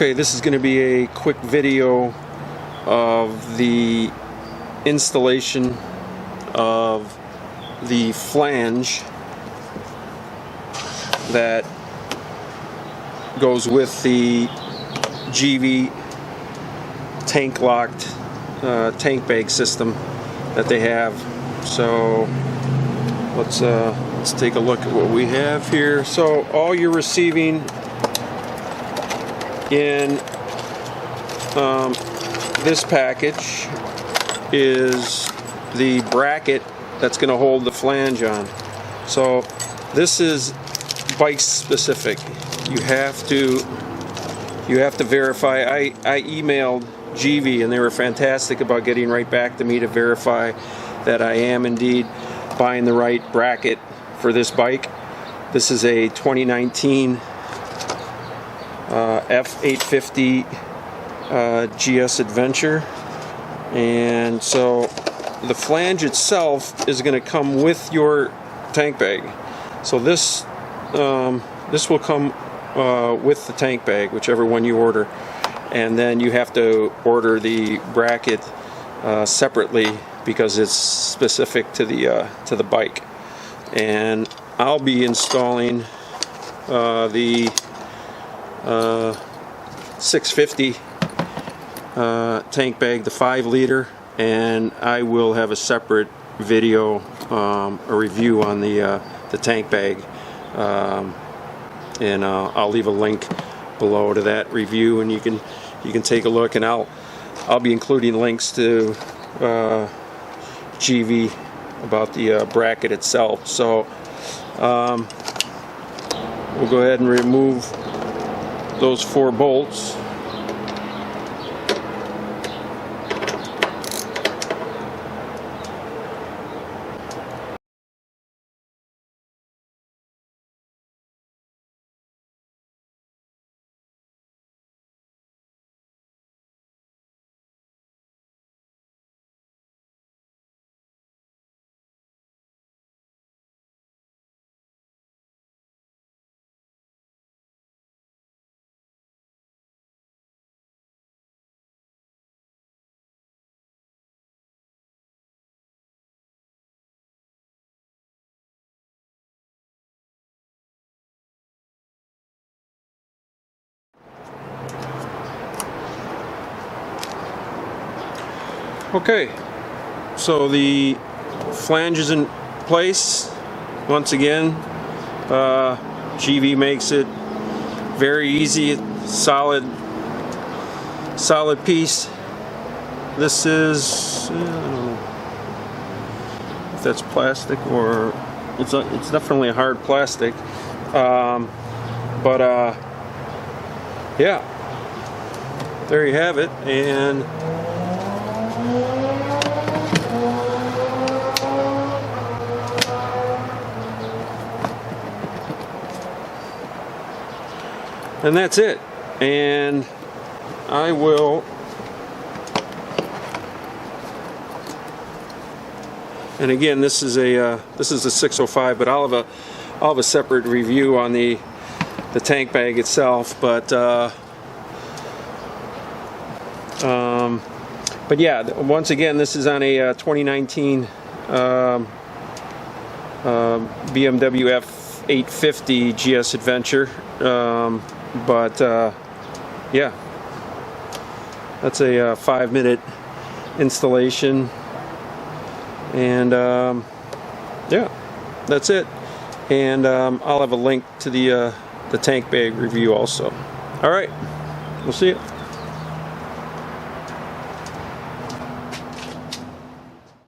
Okay, this is going to be a quick video of the installation of the flange that goes with the Givi Tanklock tank bag system that they have. So let's take a look at what we have here. So all you're receiving in this package is the bracket that's going to hold the flange on. So this is bike specific. You have to verify. I emailed Givi and they were fantastic about getting right back to me to verify that I am indeed buying the right bracket for this bike. This is a 2019 F850 GS Adventure, and so the flange itself is going to come with your tank bag. So this will come with the tank bag, whichever one you order, and then you have to order the bracket separately because it's specific to the bike. And I'll be installing the 650 tank bag, the 5-liter, and I will have a separate video, a review on the tank bag, and I'll leave a link below to that review, and you can take a look, and I'll be including links to Givi about the bracket itself. So we'll go ahead and remove those 4 bolts. Okay, so the flange is in place. Once again, Givi makes it very easy, solid piece. This is, I don't know if that's plastic or it's definitely a hard plastic, but yeah, there you have it. And that's it. And I will, and again, this is a 605, but I'll have a separate review on the tank bag itself. But yeah, once again, this is on a 2019 BMW F850 GS Adventure. Yeah, that's a 5-minute installation, and yeah, that's it. And I'll have a link to the tank bag review also. All right, we'll see you.